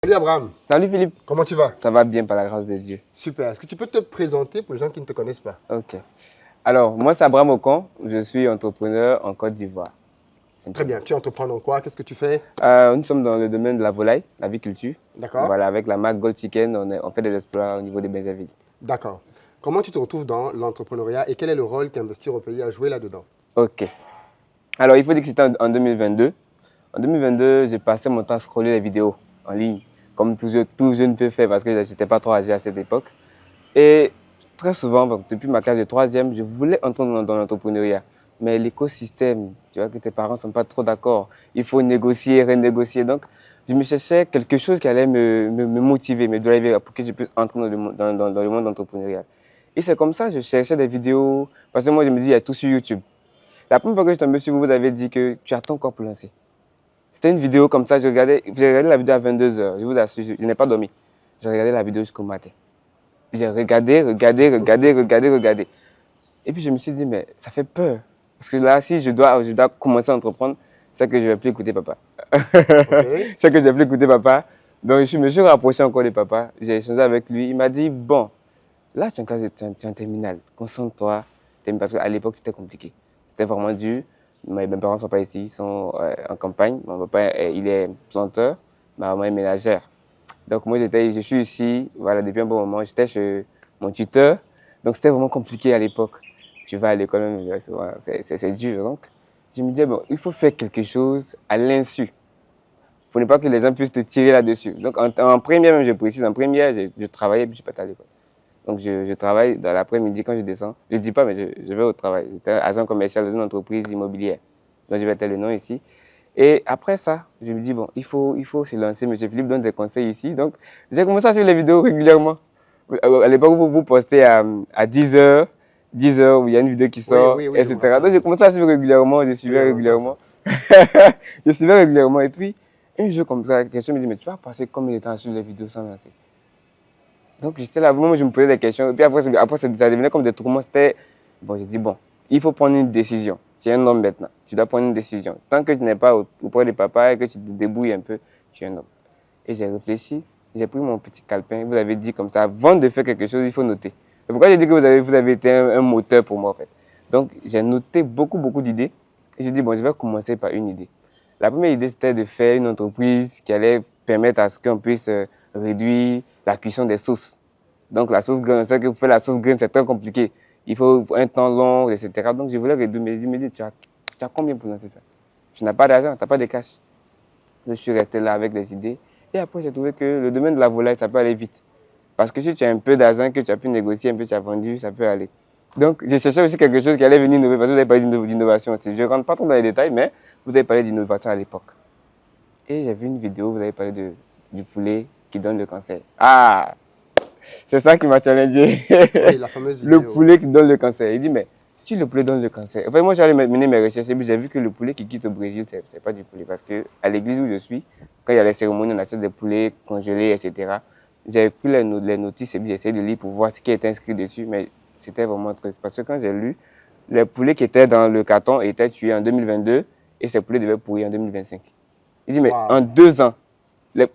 Salut Abraham, Salut Philippe, comment tu vas? ça va bien par la grâce de Dieu. Super, est-ce que tu peux te présenter pour les gens qui ne te connaissent pas? Ok. Alors, moi c'est Abraham Ocon, je suis entrepreneur en Côte d'Ivoire. Très bien, tu entreprends dans quoi? Qu'est-ce que tu fais? Nous sommes dans le domaine de la volaille, l'aviculture. D'accord? Voilà, avec la marque Gold Chicken, on fait des exploits au niveau des Benzavilles. D'accord. Comment tu te retrouves dans l'entrepreneuriat et quel est le rôle qu'Investir au pays a joué là-dedans? Ok. Alors, il faut dire que c'était en 2022. En 2022, j'ai passé mon temps à scroller les vidéos en ligne, comme tout jeune peut faire parce que je n'étais pas trop âgé à cette époque. Et très souvent, donc, depuis ma classe de troisième, je voulais entrer dans l'entrepreneuriat. Mais l'écosystème, tu vois que tes parents ne sont pas trop d'accord. Il faut négocier, renégocier. Donc, je me cherchais quelque chose qui allait me motiver, me driver pour que je puisse entrer dans le monde entrepreneurial. Et c'est comme ça, je cherchais des vidéos. Parce que moi, je me dis, il y a tout sur YouTube. La première fois que je suis tombé sur vous, vous avez dit que tu attends encore pour lancer. C'était une vidéo comme ça, j'ai regardé la vidéo à 22 heures. Je vous assure, je n'ai pas dormi. J'ai regardé la vidéo jusqu'au matin. J'ai regardé. Et puis je me suis dit, mais ça fait peur. Parce que là, si je dois commencer à entreprendre, c'est que je ne vais plus écouter papa. Ok. C'est que je ne vais plus écouter papa. Donc je me suis rapproché encore de papa. J'ai échangé avec lui. Il m'a dit, bon, là tu es en terminale. Concentre-toi. Parce qu'à l'époque, c'était compliqué. C'était vraiment dur. Mes parents ne sont pas ici, ils sont en campagne. Mon papa, il est planteur. Ma maman est ménagère. Donc moi je suis ici, voilà, depuis un bon moment, j'étais chez mon tuteur, donc c'était vraiment compliqué à l'époque. Tu vas à l'école, c'est dur. Donc je me disais, bon, il faut faire quelque chose à l'insu, pour ne pas que les gens puissent te tirer là-dessus. Donc en première, même je précise, en première, je travaillais puis je partais à l'école. Donc je travaille dans l'après-midi quand je descends. Je ne dis pas, mais je vais au travail. J'étais agent commercial dans une entreprise immobilière. Donc je vais te le nom ici. Et après ça, je me dis, bon, il faut se lancer. Monsieur Philippe donne des conseils ici. Donc, j'ai commencé à suivre les vidéos régulièrement. À l'époque, vous postez à 10 heures où il y a une vidéo qui Oui, sort, oui, oui, je me etc. Donc, rappelle. j'ai commencé à suivre régulièrement, je C'était il y suivais a longtemps ça. régulièrement. Je suivais régulièrement. Et puis, un jour comme ça, quelqu'un me dit, mais tu vas passer combien de temps à suivre les vidéos sans lancer? Donc, j'étais là, moi, je me posais des questions. Et puis après ça devenait comme des tourments. Bon, j'ai dit, bon, il faut prendre une décision. Tu es un homme maintenant. Tu dois prendre une décision. Tant que tu n'es pas auprès de papa et que tu te débrouilles un peu, tu es un homme. Et j'ai réfléchi. J'ai pris mon petit calepin. Vous avez dit comme ça, avant de faire quelque chose, il faut noter. C'est pourquoi j'ai dit que vous avez été un moteur pour moi, en fait. Donc, j'ai noté beaucoup d'idées. Et j'ai dit, bon, je vais commencer par une idée. La première idée, c'était de faire une entreprise qui allait permettre à ce qu'on puisse réduire la cuisson des sauces. Donc la sauce graine, c'est que pour faire la sauce graine, c'est très compliqué. Il faut un temps long, etc. Donc je voulais réduire, mais je me dis, tu as combien pour lancer ça? Tu n'as pas d'argent, tu n'as pas de cash. Je suis resté là avec des idées. Et après, j'ai trouvé que le domaine de la volaille, ça peut aller vite. Parce que si tu as un peu d'argent, que tu as pu négocier un peu, tu as vendu, ça peut aller. Donc, j'ai cherché aussi quelque chose qui allait venir innover, parce que vous avez parlé d'innovation aussi. Je ne rentre pas trop dans les détails, mais vous avez parlé d'innovation à l'époque. Et j'ai vu une vidéo, vous avez parlé du poulet qui donne le cancer. Ah, c'est ça qui m'a challengé. Oui, la fameuse Le vidéo. poulet qui donne le cancer. Il dit, mais si le poulet donne le cancer. Enfin, moi, j'allais mener mes recherches et puis j'ai vu que le poulet qui quitte au Brésil, c'est pas du poulet. Parce que à l'église où je suis, quand il y a les cérémonies, on achète des poulets congelés, etc. J'ai pris les notices et puis j'ai essayé de lire pour voir ce qui est inscrit dessus, mais c'était vraiment un truc. Parce que quand j'ai lu, les poulets qui étaient dans le carton étaient tués en 2022 et ces poulets devaient pourrir en 2025. Il dit, mais en Waouh. 2 ans,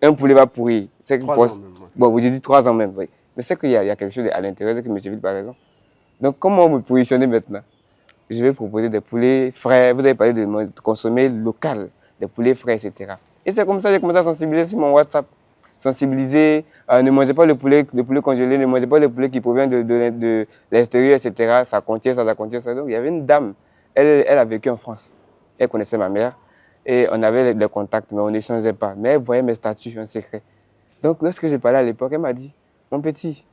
un poulet va pourrir. C'est que 3 ans même. Ouais. bon, vous avez dit 3 ans même, oui. Mais c'est qu'il y a quelque chose à l'intérieur, c'est que M. Ville, par exemple. Donc, comment me positionner maintenant? Je vais proposer des poulets frais. Vous avez parlé de consommer local, des poulets frais, etc. Et c'est comme ça que j'ai commencé à sensibiliser sur mon WhatsApp. Sensibiliser, ne mangez pas le poulet congelé, ne mangez pas le poulet qui provient de l'extérieur, etc. Ça contient ça, ça contient ça. Donc, il y avait une dame, elle a vécu en France. Elle connaissait ma mère. Et on avait des contacts, mais on n'échangeait pas. Mais elle voyait mes statuts en secret. Donc, lorsque j'ai parlé à l'époque, elle m'a dit, mon petit,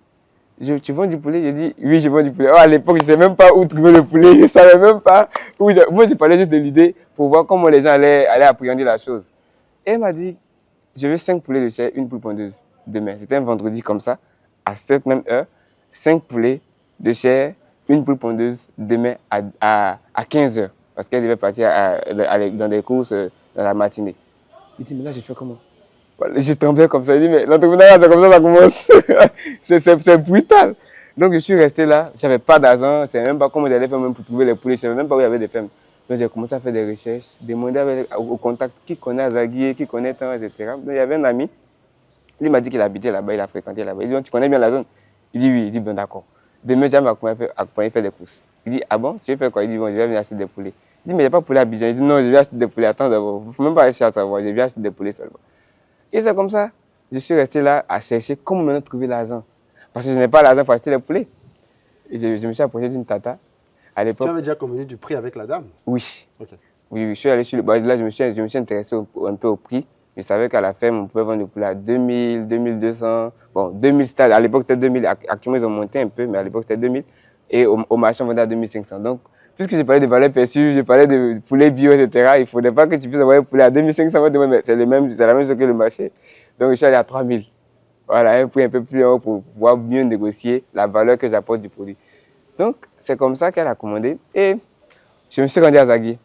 tu vends du poulet? J'ai dit, oui, je vends du poulet. Oh, à l'époque, je ne savais même pas où trouver le poulet. Je ne savais même pas où. Moi, je parlais juste de l'idée pour voir comment les gens allaient appréhender la chose. Et elle m'a dit, je veux 5 poulets de chair, une poule pondeuse demain. C'était un vendredi comme ça, à cette même heure. 5 poulets de chair, une poule pondeuse demain à 15 heures. Parce qu'elle devait partir dans des courses dans la matinée. Il dit, mais là, je fais comment? Voilà, je tremblais comme ça. Il dit, mais l'entrepreneuriat, c'est comme ça commence. C'est brutal. Donc, je suis resté là. Je n'avais pas d'argent. Je ne savais même pas comment j'allais faire même pour trouver les poulets. Je ne savais même pas où il y avait des fermes. Donc, j'ai commencé à faire des recherches, demander au contact qui connaît Azagui, qui connaît tant, etc. Donc, il y avait un ami Il m'a dit qu'il habitait là-bas, il a fréquenté là-bas. Il dit, tu connais bien la zone? Il dit, oui. Il dit, bon, d'accord. Demain, tu vas m'accompagner faire des courses. Il dit, ah bon, tu veux faire quoi? Il dit, bon, je vais venir acheter des poulets. Il dit, mais il n'y a pas de poulet à Abidjan. Il dit, non, je vais acheter des poulets. Attends d'abord, il ne faut même pas chercher à savoir, je vais acheter des poulets seulement. Et c'est comme ça, je suis resté là à chercher comment maintenant trouver l'argent. Parce que je n'ai pas l'argent pour acheter les poulets. Et je me suis approché d'une tata. À l'époque. Tu avais déjà convenu du prix avec la dame? Oui. Okay. Oui, je suis allé sur le bas. Là, je me suis intéressé un peu au prix. Je savais qu'à la ferme, on pouvait vendre le poulet à 2000, 2200. Bon, 2000 stades. À l'époque, c'était 2000. Actuellement, ils ont monté un peu, mais à l'époque, c'était 2000. Et au marché, on vendait à 2500. Donc, puisque j'ai parlé de valeurs perçues, j'ai parlé de poulet bio, etc., il ne faudrait pas que tu puisses avoir un poulet à 2500. C'est la même chose que le marché. Donc, je suis allé à 3000. Voilà, un prix un peu plus haut pour pouvoir mieux négocier la valeur que j'apporte du produit. Donc, c'est comme ça qu'elle a commandé. Et je me suis rendu à Zaguier.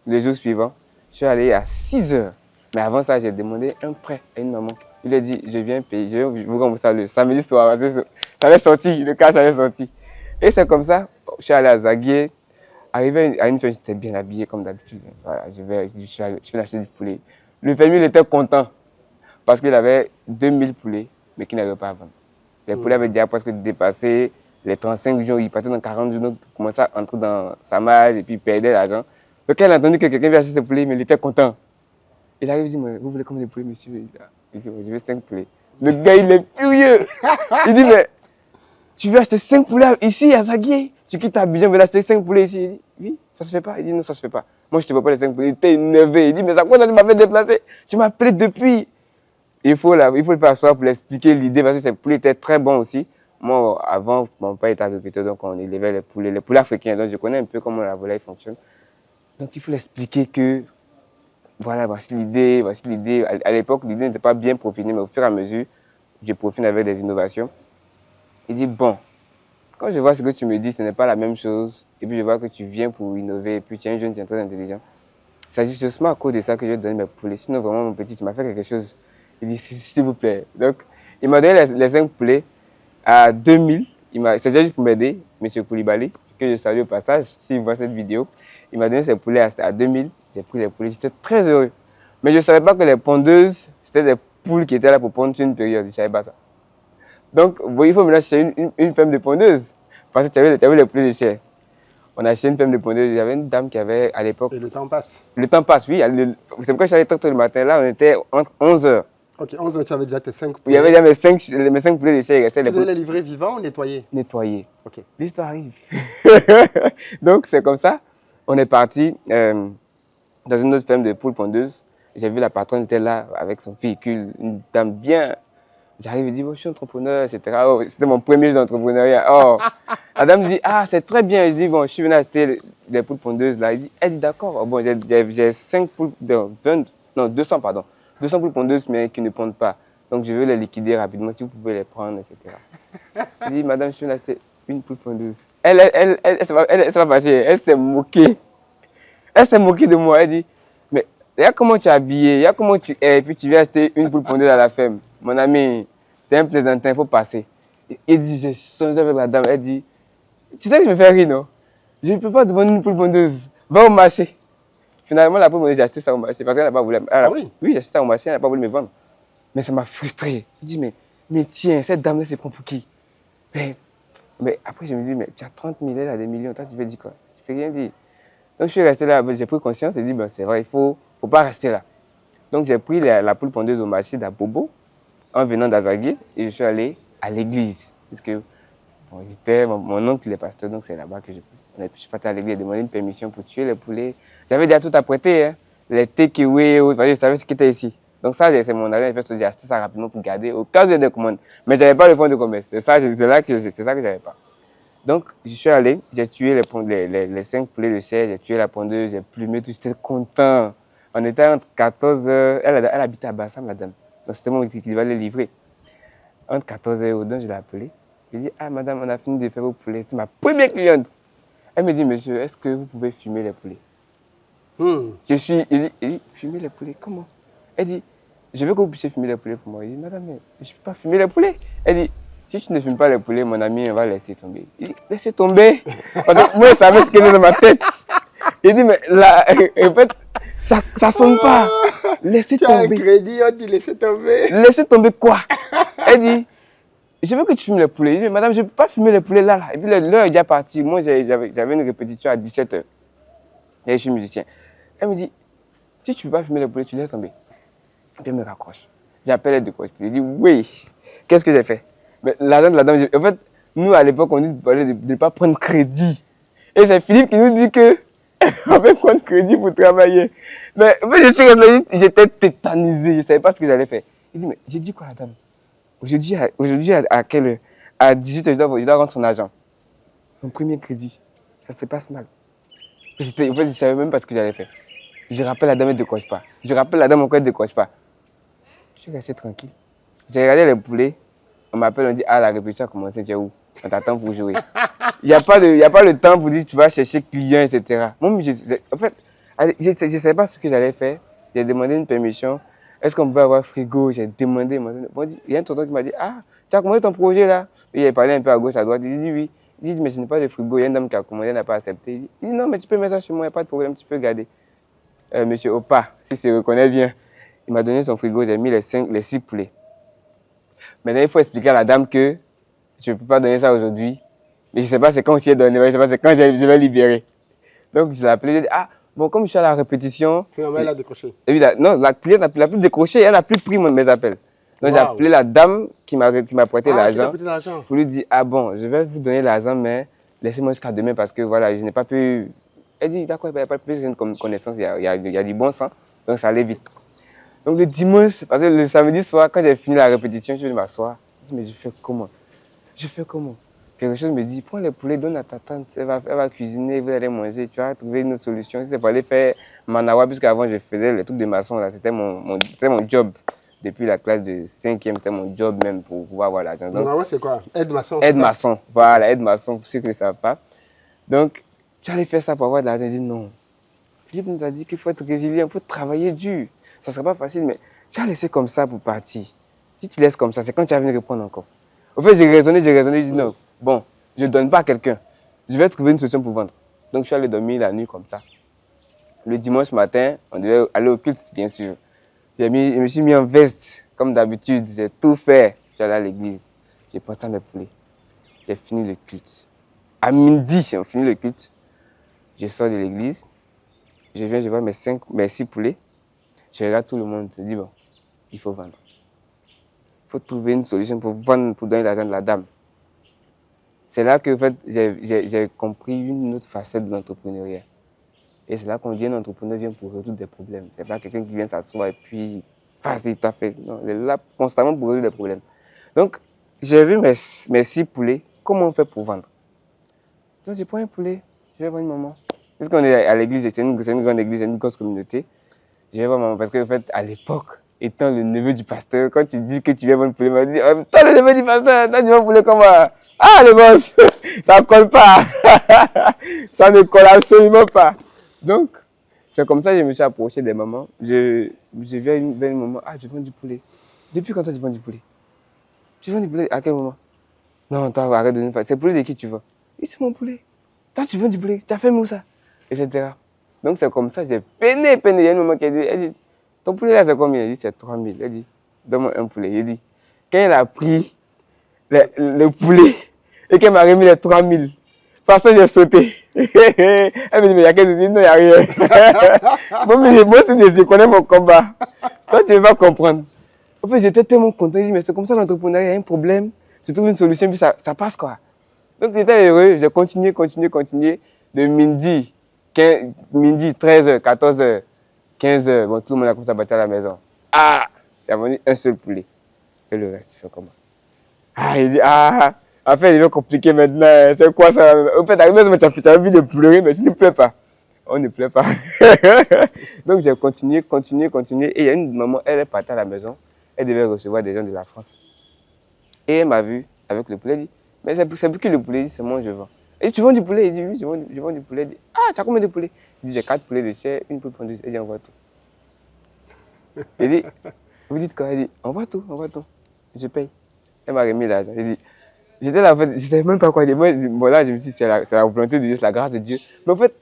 Le jour suivant, je suis allé à 6 heures. Mais avant ça, j'ai demandé un prêt à une maman. Il lui a dit, je viens payer, je vais vous rembourser le samedi soir. Ça avait sorti, le cash avait sorti. Et c'est comme ça, je suis allé à Zaguier. Arrivé à une fois, j'étais bien habillé comme d'habitude. Voilà, je vais acheter du poulet. Le fermier, il était content parce qu'il avait 2000 poulets, mais qu'il n'avait pas à vendre. Les poulets avaient déjà presque dépassé les 35 jours. Il partait dans 40 jours, donc il commençait à entrer dans sa marge et puis il perdait l'argent. Donc elle a entendu que quelqu'un vient acheter ses poulets, mais il était content. Il arrive et dit, mais vous voulez combien de poulets, monsieur? Il dit, je veux 5 poulets. Le gars, il est furieux. Il dit, mais tu veux acheter 5 poulets ici à Zaguier? Tu quittes Abidjan, tu veux acheter 5 poulets ici? Il dit, oui, ça se fait pas. Il dit, non, ça se fait pas. Moi, je te veux pas les 5 poulets. Il était énervé. Il dit, mais ça quoi ça tu m'as fait déplacer? Tu m'as appelé depuis. Il faut le faire asseoir pour lui expliquer l'idée, parce que ces poulets étaient très bons aussi. Moi, avant, mon père était agriculteur, donc on élevait les poulets africains. Donc je connais un peu comment la volaille fonctionne. Donc il faut l'expliquer que, voilà, voici l'idée, voici l'idée. À l'époque, l'idée n'était pas bien peaufinée, mais au fur et à mesure, je peaufine avec des innovations. Il dit, bon, quand je vois ce que tu me dis, ce n'est pas la même chose. Et puis je vois que tu viens pour innover, et puis tu es un jeune, tu es très intelligent. C'est justement à cause de ça que je donne mes poulets. Sinon, vraiment, mon petit, tu m'as fait quelque chose. Il dit, s'il vous plaît. Donc, il m'a donné les 5 poulets à 2000. C'est déjà juste pour m'aider, M. Koulibaly, que je salue au passage, s'il voit cette vidéo. Il m'a donné ses poulets à 2000. J'ai pris les poulets, j'étais très heureux. Mais je ne savais pas que les pondeuses, c'était des poules qui étaient là pour pondre sur une période. Je ne savais pas ça. Donc, il faut me lâcher une femme de pondeuse. Parce que tu as vu les poulets de chair. On a acheté une femme de pondeuse. Il y avait une dame qui avait, à l'époque... Et le temps passe. Le temps passe, oui. C'est pourquoi je suis allé très tôt le matin. Là, on était entre 11 heures. Ok, 11 heures, tu avais déjà tes 5 poulets. Il y avait déjà mes 5 poulets de chair. Tu devais les livrer vivants ou nettoyés? Nettoyés. Ok. L'histoire arrive. Donc, c'est comme ça. On est parti dans une autre ferme de poules pondeuses. J'ai vu la patronne était là avec son véhicule, une dame bien. J'arrive et dis, oh, je suis entrepreneur, etc. Oh, c'était mon premier jeu d'entrepreneuriat. Oh. La dame dit, ah, c'est très bien. Je dis, bon, je suis venu acheter des poules pondeuses là. Elle dit, d'accord. Oh, bon, j'ai 5 poules, 200, pardon. 200 poules pondeuses, mais qui ne pondent pas. Donc, je veux les liquider rapidement, si vous pouvez les prendre, etc. Je dis, madame, je suis venu acheter une poule pondeuse. Elle s'est pas fâchée. Elle s'est moquée. Elle s'est moquée de moi. Elle dit, mais regarde comment tu es habillé, regarde comment tu es, et puis tu viens acheter une poule pondeuse à la ferme. Mon ami, t'es un plaisantin, il faut passer. Il dit, j'ai changé avec la dame. Elle dit, tu sais que je me fais rire, non? Je ne peux pas te vendre une poule pondeuse. Va au marché. Finalement, la poule pondeuse, j'ai acheté ça au marché parce qu'elle n'a pas voulu. Oui, j'ai acheté ça au marché, elle n'a pas voulu me vendre. Mais ça m'a frustré. Je dis, mais tiens, cette dame-là, c'est pour qui? Mais après, je me dis, mais tu as 30 000, elle a des millions, toi, tu veux dire quoi? Je ne peux rien dire. Donc, je suis resté là, j'ai pris conscience et dit, ben, c'est vrai, il ne faut pas rester là. Donc, j'ai pris la poule pondeuse au marché d'Abobo en venant d'Azaguier et je suis allé à l'église. Parce que mon oncle, il est pasteur, donc c'est là-bas que je suis parti à l'église et demander une permission pour tuer les poulets. J'avais déjà tout apprêté, hein, les takeaway, je savais ce qui était ici. Donc, ça, c'est mon argent, j'ai acheté ça rapidement pour garder au cas où j'ai des commandes. Mais je n'avais pas le fonds de commerce. C'est ça que je n'avais pas. Donc, je suis allé, j'ai tué les 5 poulets de chair, j'ai tué la pondeuse, j'ai plumé tout, j'étais content. On était entre 14 heures, elle habitait à Bassam, madame. Donc, c'était moi qui devais les livrer. Entre 14 heures et Odon, je l'ai appelé. Je lui ai dit, ah madame, on a fini de faire vos poulets. C'est ma première cliente. Elle me dit, monsieur, est-ce que vous pouvez fumer les poulets? Il dit, fumer les poulets, comment? Elle dit, je veux que vous puissiez fumer les poulets pour moi. Il dit, madame, mais je ne peux pas fumer les poulets. Elle dit, si tu ne fumes pas les poulets, mon ami, on va laisser tomber. Il dit, laissez tomber. Moi, je savais ce qu'il y avait dans ma tête. Il dit, mais là, en fait, ça sonne pas. Laissez Tu as un tomber. crédit, on dit laissez tomber. Laissez tomber quoi? Elle dit, je veux que tu fumes les poulets. Je dis, madame, je ne peux pas fumer les poulets là. Et puis l'heure est déjà partie. Moi, j'avais une répétition à 17h. Et je suis musicien. Elle me dit, si tu ne peux pas fumer les poulets, tu laisses tomber. Et puis elle me raccroche. J'appelle elle de quoi? Je lui dis, oui. Qu'est-ce que j'ai fait? Mais la dame, en fait, nous à l'époque, on nous parlait de ne pas prendre crédit. Et c'est Philippe qui nous dit que on peut prendre crédit pour travailler. Mais en fait, je suis réveillé, j'étais tétanisé, je ne savais pas ce que j'allais faire. Il dit, mais j'ai dit quoi à la dame? Aujourd'hui à quelle heure? À 18h, je dois rendre son argent. Mon premier crédit. Ça se passe mal. En fait, je ne savais même pas ce que j'allais faire. Je rappelle la dame, elle ne décroche pas. Je rappelle la dame, encore elle ne décroche pas. Je suis resté tranquille. J'ai regardé les poulets. On m'appelle, on dit, ah, la répétition a commencé, tu es où? On t'attend pour jouer. Il n'y a pas le temps pour dire, tu vas chercher client, etc. Moi, en fait, je ne savais pas ce que j'allais faire. J'ai demandé une permission. Est-ce qu'on peut avoir frigo? J'ai demandé. Il y a un tonton qui m'a dit, ah, tu as commandé ton projet là? Il a parlé un peu à gauche, à droite. Il dit oui. Il dit, mais je n'ai pas de frigo. Il y a une dame qui a commandé, elle n'a pas accepté. Il dit, non, mais tu peux mettre ça chez moi, il n'y a pas de problème, tu peux garder. Monsieur Opa, si se reconnaît bien, il m'a donné son frigo, j'ai mis les 6 poulets. Maintenant, il faut expliquer à la dame que je ne peux pas donner ça aujourd'hui. Mais je ne sais pas c'est quand je l'ai donné, je ne sais pas c'est quand je vais libérer. Donc, je l'ai appelé, j'ai dit, ah, bon, comme je suis à la répétition. Finalement, elle a décroché. Et puis, non, la cliente n'a plus décroché, elle n'a plus pris mes appels. Donc, j'ai appelé la dame qui m'a prêté l'argent. Pour lui dire, ah bon, je vais vous donner l'argent, mais laissez-moi jusqu'à demain parce que voilà, je n'ai pas pu. Elle dit, d'accord, il n'y a pas plus de connaissance, il y a du bon sens, donc ça allait vite. Donc, le dimanche, parce que le samedi soir, quand j'ai fini la répétition, je vais m'asseoir. Je me dis, mais je fais comment? Quelque chose me dit, prends les poulets, donne à ta tante, elle va cuisiner, vous allez manger, tu vas trouver une autre solution. Si c'est pour aller faire manawa, puisque avant je faisais les trucs de maçon, là, c'était mon job. Depuis la classe de 5e, c'était mon job même pour pouvoir avoir l'argent. Manawa, c'est quoi? Aide-maçon. Aide-maçon, voilà, aide-maçon, pour ceux qui ne savent pas. Donc, tu allais faire ça pour avoir de l'argent. Je dis non. Philippe nous a dit qu'il faut être résilient, il faut travailler dur. Ça ne sera pas facile, mais tu as laissé comme ça pour partir. Si tu laisses comme ça, c'est quand tu vas venir répondre encore. Au fait, j'ai raisonné, j'ai dit non. Bon, je ne donne pas à quelqu'un. Je vais trouver une solution pour vendre. Donc, je suis allé dormir la nuit comme ça. Le dimanche matin, on devait aller au culte, bien sûr. Je me suis mis en veste, comme d'habitude. J'ai tout fait. Je suis allé à l'église. J'ai porté mes poulets. J'ai fini le culte. À midi, j'ai fini le culte. Je sors de l'église. Je viens, je vois mes 6 poulets. Je regarde tout le monde. Je dis, bon, il faut vendre. Il faut trouver une solution pour vendre, pour donner l'argent de la dame. C'est là que en fait, j'ai compris une autre facette de l'entrepreneuriat. Et c'est là qu'on dit un entrepreneur vient pour résoudre des problèmes. C'est pas quelqu'un qui vient s'asseoir et puis, vas-y, t'as fait. Non, il est là constamment pour résoudre des problèmes. Donc, j'ai vu mes 6 poulets, comment on fait pour vendre. Donc, je prends un poulet, je vais voir une maman. Puisqu'on est à l'église, c'est une grande église, c'est une grosse communauté. Je vais voir maman, parce qu'en fait, à l'époque, étant le neveu du pasteur, quand tu dis que tu viens voir un poulet, on va dire, oh, toi le neveu du pasteur, toi tu vas poulet comment? Ah, le boss, ça ne colle pas. Ça ne colle absolument pas. Donc, c'est comme ça que je me suis approché des mamans. Je viens vers une maman, ah, je vends du poulet. Depuis quand tu vends du poulet? Tu vends du poulet à quel moment? Non, toi, arrête de nous faire. C'est poulet de qui tu vends? Oui, c'est mon poulet. Toi, tu vends du poulet, tu as fait où ça? Etc. Donc, c'est comme ça, j'ai peiné. Il y a une maman qui a dit, elle dit, ton poulet là, c'est combien? Elle dit, c'est 3000. Elle dit, donne-moi un poulet. Elle dit, quand elle a pris le poulet et qu'elle m'a remis les 3000, parce que j'ai sauté. Elle me dit, mais il y a quelque chose, non, il n'y a rien. Moi, je connais mon combat. Toi, tu ne vas pas comprendre. En fait, j'étais tellement content. Je dis, mais c'est comme ça l'entrepreneuriat, il y a un problème. Tu trouves une solution, puis ça passe quoi. Donc, j'étais heureux. J'ai continué. De midi, 13h, 14h, 15h. Bon, tout le monde a commencé à battre à la maison. Ah, j'ai vendu un seul poulet. Et le reste, je fais comment? Ah, il dit, ah, en fait, il est compliqué maintenant. C'est quoi ça? En fait, à la maison, tu as envie de pleurer, mais tu ne pleures pas. On ne pleure pas. Donc, j'ai continué. Et il y a une maman, elle est partie à la maison. Elle devait recevoir des gens de la France. Et elle m'a vu avec le poulet. Elle dit, mais c'est pour qui le poulet? Il dit, c'est moi, je vends. Elle dit, tu vends du poulet? Il dit, oui, je vends du poulet. Elle dit, ah, tu as combien de poulets? Il dit, j'ai 4 poulets de chair, une poule pondue. Elle dit, envoie tout. Elle dit, vous dites quoi? Elle dit, envoie tout. Je paye. Elle m'a remis l'argent. Elle dit, j'étais là, en fait, je ne savais même pas quoi dire. Moi, bon, là, je me suis dit, c'est la volonté de Dieu, c'est la grâce de Dieu. Mais en fait,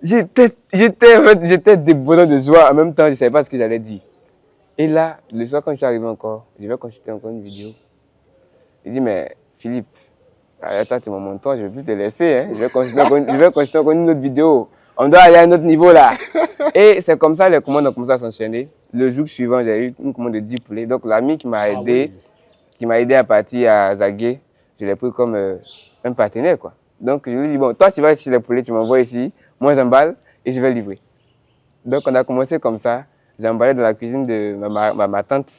J'étais débordant de joie. En même temps, je ne savais pas ce que j'allais dire. Et là, le soir, quand je suis arrivé encore, je vais consulter encore une vidéo. Il dit, mais Philippe, toi, tu es mon mentor, je ne vais plus te laisser. Hein. Je vais consulter encore une autre vidéo. On doit aller à un autre niveau là. Et c'est comme ça, les commandes ont commencé à s'enchaîner. Le jour suivant, j'ai eu une commande de 10 poulets. Donc, l'ami qui m'a aidé, à partir à Zagué, je l'ai pris comme un partenaire, quoi. Donc, je lui ai dit, bon, toi, tu vas chez les poulets, tu m'envoies ici, moi, j'emballe et je vais livrer. Donc, on a commencé comme ça. J'emballais dans la cuisine de ma tante,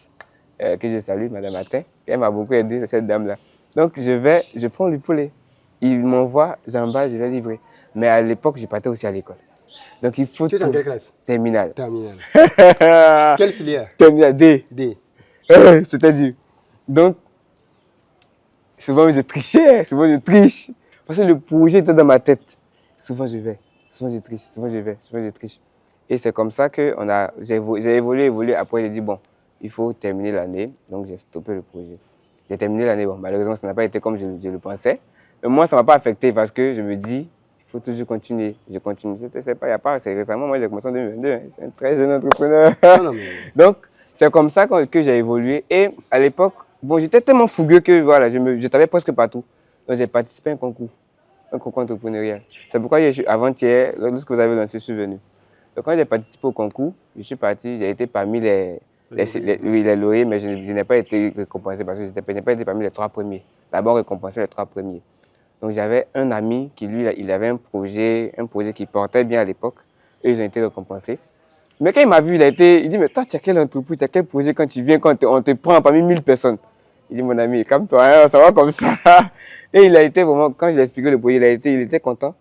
que je salue, Madame Matin. Elle m'a beaucoup aidé, cette dame-là. Donc, je prends le poulet. Il m'envoie, j'emballe, je vais livrer. Mais à l'époque, je partais aussi à l'école. Donc, il faut... Tu es dans quelle classe? Terminale. Terminale. Quelle filière? Terminale D. D. C'était dur. Donc, souvent je trichais, souvent je triche. Parce que le projet était dans ma tête. Souvent je vais, souvent je triche, souvent je vais, souvent je triche. Et c'est comme ça que j'ai évolué. Après, j'ai dit, bon, il faut terminer l'année. Donc, j'ai stoppé le projet. J'ai terminé l'année. Bon, malheureusement, ça n'a pas été comme je le pensais. Mais moi, ça ne m'a pas affecté parce que je me dis, il faut toujours continuer. Je continue. C'est récemment, moi, j'ai commencé en 2022. Hein. Je suis un très jeune entrepreneur. Non, mais... Donc, c'est comme ça que j'ai évolué. Et à l'époque, bon, j'étais tellement fougueux que voilà, je t'avais presque partout. Donc, j'ai participé à un concours entrepreneurial. C'est pourquoi avant-hier, lorsque vous avez lancé, je suis venu. Donc, quand j'ai participé au concours, je suis parti, j'ai été parmi les lauréats, mais je n'ai pas été récompensé parce que je n'ai pas été parmi les 3 premiers. D'abord, récompensé les 3 premiers. Donc, j'avais un ami qui, lui, il avait un projet qui portait bien à l'époque, et ils ont été récompensés. Mais quand il m'a vu, il dit, mais toi, tu as quelle entreprise, tu as quel projet quand tu viens, quand on te prend parmi 1000 personnes? Il dit, mon ami, calme-toi, hein, ça va comme ça. Et il a été vraiment, quand je lui ai expliqué le projet, il était content.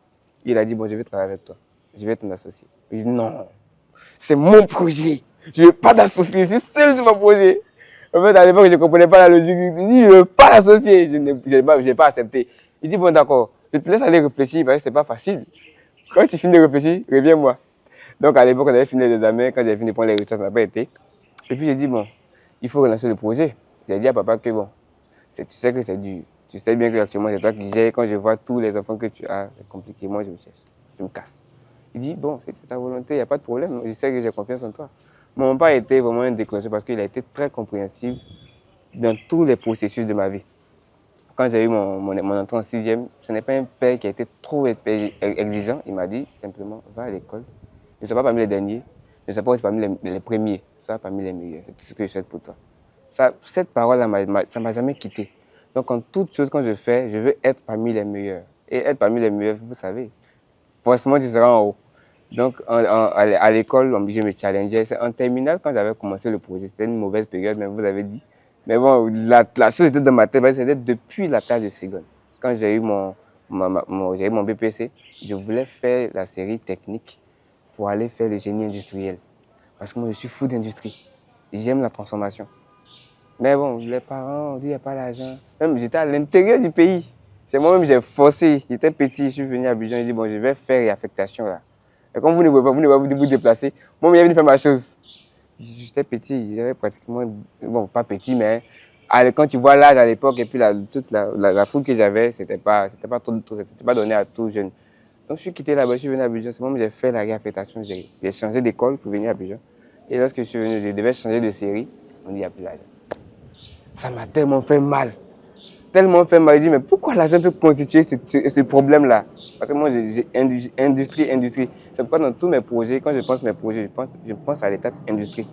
Il a dit, bon, je vais travailler avec toi. Je vais t'en associer. Il dit, non, c'est mon projet. Je ne veux pas t'associer, c'est seul de mon projet. En fait, à l'époque, je ne comprenais pas la logique. Il dit, je ne veux pas l'associer. Je n'ai pas accepté. Il dit, bon, d'accord, je te laisse aller réfléchir parce que ce n'est pas facile. Quand tu finis de réfléchir, reviens-moi. Donc, à l'époque, on avait fini les examens. Quand j'ai fini de prendre les résultats, ça n'a pas été. Et puis, j'ai dit, bon, il faut relancer le projet. J'ai dit à papa que, bon, tu sais que c'est dur. Tu sais bien que actuellement, c'est toi qui gères. Quand je vois tous les enfants que tu as, c'est compliqué. Moi, je me cherche. Je me casse. Il dit, bon, c'est ta volonté, il n'y a pas de problème. Je sais que j'ai confiance en toi. Mon père était vraiment un déclencheur parce qu'il a été très compréhensif dans tous les processus de ma vie. Quand j'ai eu mon entrée en 6e, ce n'est pas un père qui a été trop exigeant. Il m'a dit simplement, va à l'école. Ne sois pas parmi les derniers, ne sois pas aussi parmi les premiers, sois parmi les meilleurs. C'est tout ce que je souhaite pour toi. Cette parole-là, ça ne m'a jamais quitté. Donc, en toute chose, quand je fais, je veux être parmi les meilleurs. Et être parmi les meilleurs, vous savez, forcément, tu seras en haut. Donc, à l'école, je me challengeais. En terminale, quand j'avais commencé le projet, c'était une mauvaise période, même vous avez dit. Mais bon, la chose était dans ma tête, c'était depuis la classe de seconde. Quand j'ai eu mon BPC, je voulais faire la série technique pour aller faire le génie industriel. Parce que moi, je suis fou d'industrie. J'aime la transformation. Mais bon, les parents ont dit, il n'y a pas d'argent. Même j'étais à l'intérieur du pays. C'est moi-même, j'ai forcé. J'étais petit, je suis venu à Abidjan, j'ai dit, bon, je vais faire réaffectation là. Et comme vous ne pouvez pas vous déplacer, moi, je suis venu faire ma chose. J'étais petit, j'avais pratiquement, bon, pas petit, mais quand tu vois l'âge à l'époque et puis toute la foule que j'avais, c'était pas donné à tout jeune. Donc, je suis quitté là-bas, je suis venu à Abidjan. C'est moi qui j'ai fait la réaffectation. J'ai changé d'école pour venir à Abidjan. Et lorsque je suis venu, je devais changer de série. On dit, il n'y a plus d'argent. Ça m'a tellement fait mal. Tellement fait mal. Je dis, mais pourquoi l'argent peut constituer ce problème-là? Parce que moi, j'ai industrie. C'est pourquoi dans tous mes projets, quand je pense mes projets, je pense à l'étape industrie.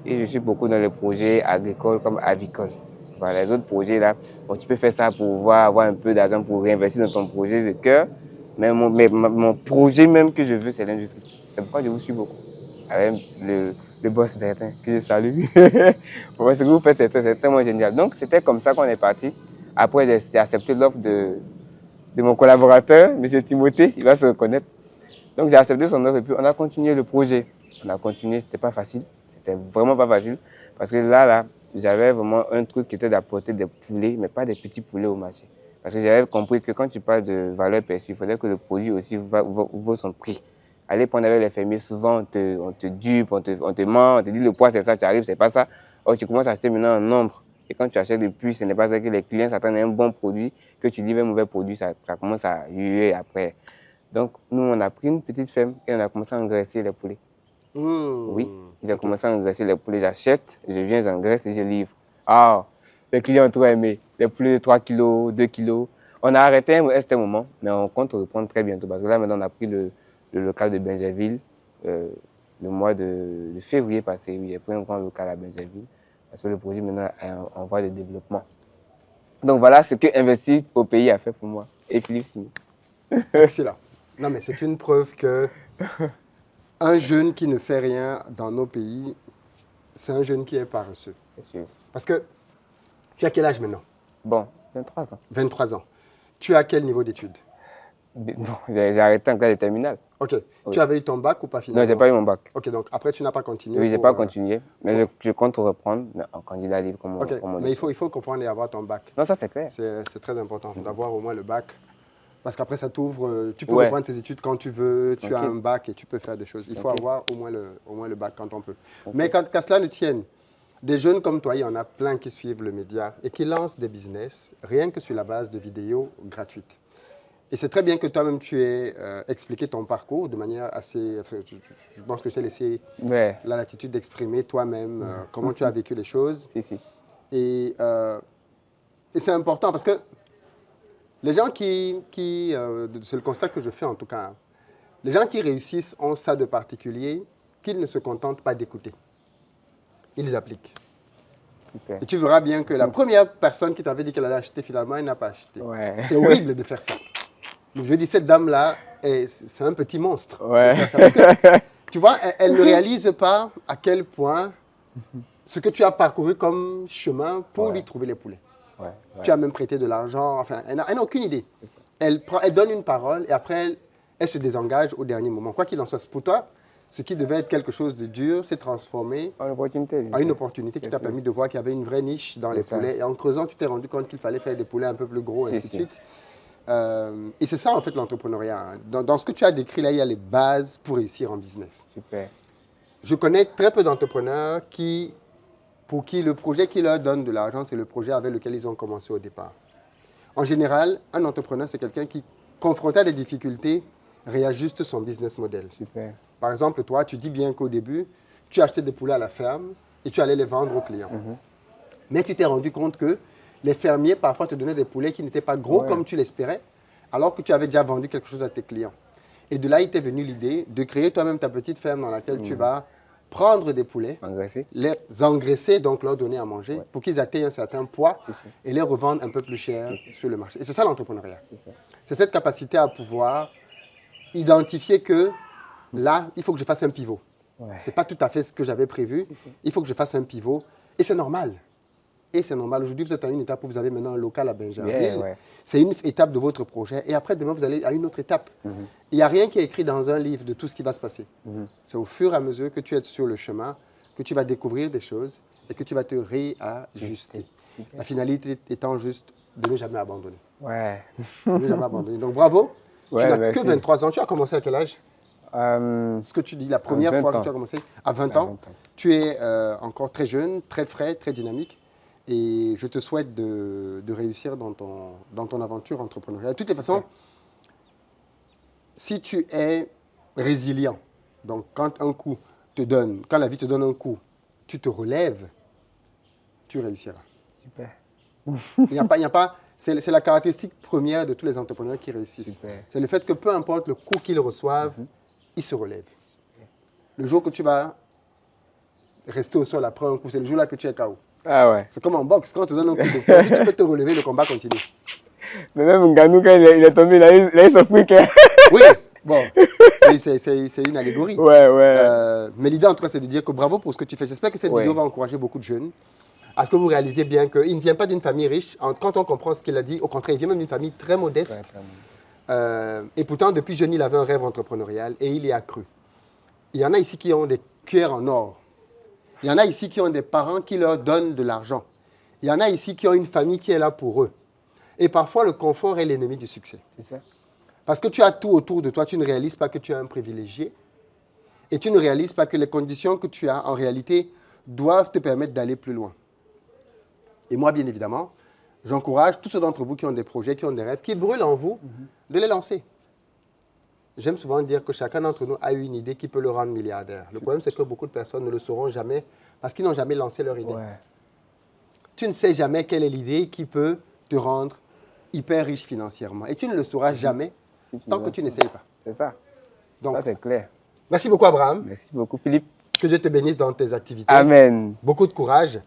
Et je suis beaucoup dans les projets agricoles comme avicoles. Voilà, les autres projets là, bon, tu peux faire ça pour avoir un peu d'argent pour réinvestir dans ton projet de cœur. Mais mon projet même que je veux, c'est l'industrie. C'est pourquoi je vous suis beaucoup. Avec le boss Bertin, que je salue. Ce que vous faites, c'est tellement génial. Donc, c'était comme ça qu'on est parti. Après, j'ai accepté l'offre de mon collaborateur, M. Timothée, il va se reconnaître. Donc, j'ai accepté son offre et puis on a continué le projet. On a continué, c'était pas facile. C'était vraiment pas facile. Parce que là, j'avais vraiment un truc qui était d'apporter des poulets, mais pas des petits poulets au marché. Parce que j'avais compris que quand tu parles de valeur perçue, il faudrait que le produit aussi vaut son prix. Aller prendre avec les fermiers, souvent on te dupe, on te ment, on te dit le poids c'est ça, tu arrives, c'est pas ça. Or tu commences à acheter maintenant en nombre. Et quand tu achètes le plus, ce n'est pas ça que les clients s'attendent à un bon produit, que tu livres un mauvais produit, ça commence à huer après. Donc, nous, on a pris une petite ferme et on a commencé à engraisser les poulets. Oui, j'ai commencé à engraisser les poulets. J'achète, je viens, j'engraisse et je livre. Ah, les clients ont trop aimé. Les poulets de 3 kilos, 2 kilos. On a arrêté à un certain moment, mais on compte reprendre très bientôt. Parce que là, maintenant, on a pris le local de Benjerville le mois de février passé. Oui, j'ai pris un grand local à Benjerville. Parce que le projet maintenant est en voie de développement. Donc voilà ce que investir au pays a fait pour moi. Et Philippe Simon. Excellent. Non, mais c'est une preuve que un jeune qui ne fait rien dans nos pays, c'est un jeune qui est paresseux. C'est sûr. Parce que tu as quel âge maintenant? Bon, 23 ans. 23 ans. Tu as quel niveau d'études? Bon, j'ai arrêté en classe de terminale. Ok. Oui. Tu avais eu ton bac ou pas finalement? Non, j'ai pas eu mon bac. Ok, donc après tu n'as pas continué. Oui, j'ai pas continué, mais je compte reprendre en candidat libre comme Ok, comme on mais dit. il faut comprendre et avoir ton bac. Non, ça c'est clair. C'est très important d'avoir au moins le bac. Parce qu'après ça t'ouvre, tu peux Ouais. reprendre tes études quand tu veux, tu as Ok. un bac et tu peux faire des choses. Il faut Ok. avoir au moins le bac quand on peut. Ok. Mais qu'à cela ne tienne, des jeunes comme toi, il y en a plein qui suivent le média et qui lancent des business rien que sur la base de vidéos gratuites. Et c'est très bien que toi-même tu aies expliqué ton parcours de manière assez... enfin, je pense que je t'ai laissé Ouais. la latitude d'exprimer toi-même comment tu as vécu les choses. Si. Et c'est important parce que les gens c'est le constat que je fais en tout cas, hein, les gens qui réussissent ont ça de particulier qu'ils ne se contentent pas d'écouter. Ils appliquent. Super. Et tu verras bien que la première personne qui t'avait dit qu'elle allait acheter, finalement, elle n'a pas acheté. Ouais. C'est horrible de faire ça. Donc, je dis, cette dame-là, c'est un petit monstre. Ouais. De faire ça. Parce que, tu vois, elle ne réalise pas à quel point ce que tu as parcouru comme chemin pour Ouais. lui trouver les poulets. Ouais. Tu as même prêté de l'argent, enfin, elle n'a aucune idée. Elle donne une parole et après, elle se désengage au dernier moment. Quoi qu'il en soit, pour toi, ce qui devait être quelque chose de dur s'est transformé En opportunité. en une opportunité qui t'a permis de voir qu'il y avait une vraie niche dans les C'est ça. poulets. Et en creusant, tu t'es rendu compte qu'il fallait faire des poulets un peu plus gros, et ainsi de Si. suite. Et c'est ça, en fait, l'entrepreneuriat. Hein. Dans ce que tu as décrit là, il y a les bases pour réussir en business. Super. Je connais très peu d'entrepreneurs pour qui le projet qui leur donne de l'argent, c'est le projet avec lequel ils ont commencé au départ. En général, un entrepreneur, c'est quelqu'un qui, confronté à des difficultés, réajuste son business model. Super. Par exemple, toi, tu dis bien qu'au début, tu achetais des poulets à la ferme et tu allais les vendre aux clients. Mais tu t'es rendu compte que les fermiers, parfois, te donnaient des poulets qui n'étaient pas gros comme tu l'espérais, alors que tu avais déjà vendu quelque chose à tes clients. Et de là, il t'est venu l'idée de créer toi-même ta petite ferme dans laquelle tu vas prendre des poulets, les engraisser, donc leur donner à manger, pour qu'ils atteignent un certain poids et les revendre un peu plus cher sur le marché. Et c'est ça l'entrepreneuriat. C'est cette capacité à pouvoir identifier que là, il faut que je fasse un pivot. Ce n'est pas tout à fait ce que j'avais prévu. Il faut que je fasse un pivot. Et c'est normal. Et c'est normal. Aujourd'hui, vous êtes à une étape où vous avez maintenant un local à Benjerville. C'est une étape de votre projet. Et après, demain, vous allez à une autre étape. Il n'y a rien qui est écrit dans un livre de tout ce qui va se passer. C'est au fur et à mesure que tu es sur le chemin que tu vas découvrir des choses et que tu vas te réajuster. La finalité étant juste de ne jamais abandonner. De ne jamais abandonner. Donc, bravo. Tu n'as que 23 ans. Tu as commencé à quel âge? Ce que tu dis, la première fois que tu as commencé, à 20 ans. Tu es encore très jeune, très frais, très dynamique. Et je te souhaite de réussir dans ton aventure entrepreneuriale. De toutes les façons, si tu es résilient, donc quand la vie te donne un coup, tu te relèves, tu réussiras. Super. Il n'y a pas, c'est la caractéristique première de tous les entrepreneurs qui réussissent. C'est le fait que peu importe le coup qu'ils reçoivent, ils se relèvent. Le jour que tu vas rester au sol après un coup, c'est le jour-là que tu es KO. Ah ouais. C'est comme en boxe, quand on te donne un coup de poing, si tu peux te relever, le combat continue. Mais même Nganou, quand il est tombé, il a eu son freak. Oui, bon, c'est une allégorie. Mais l'idée en tout cas, c'est de dire que bravo pour ce que tu fais. J'espère que cette vidéo va encourager beaucoup de jeunes. À ce que vous réalisez bien qu'il ne vient pas d'une famille riche. Quand on comprend ce qu'il a dit, au contraire, il vient même d'une famille très modeste. Et pourtant, depuis jeune, il avait un rêve entrepreneurial et il y a cru. Il y en a ici qui ont des cuillères en or. Il y en a ici qui ont des parents qui leur donnent de l'argent. Il y en a ici qui ont une famille qui est là pour eux. Et parfois, le confort est l'ennemi du succès. C'est ça. Parce que tu as tout autour de toi, tu ne réalises pas que tu es un privilégié. Et tu ne réalises pas que les conditions que tu as, en réalité, doivent te permettre d'aller plus loin. Et moi, bien évidemment, j'encourage tous ceux d'entre vous qui ont des projets, qui ont des rêves, qui brûlent en vous, de les lancer. j'aime souvent dire que chacun d'entre nous a eu une idée qui peut le rendre milliardaire. Le problème, c'est que beaucoup de personnes ne le sauront jamais parce qu'ils n'ont jamais lancé leur idée. Ouais. Tu ne sais jamais quelle est l'idée qui peut te rendre hyper riche financièrement. Et tu ne le sauras jamais tant que tu n'essayes pas. C'est ça. Donc, Ça, c'est clair. merci beaucoup, Abraham. Merci beaucoup, Philippe. Que Dieu te bénisse dans tes activités. Amen. Beaucoup de courage.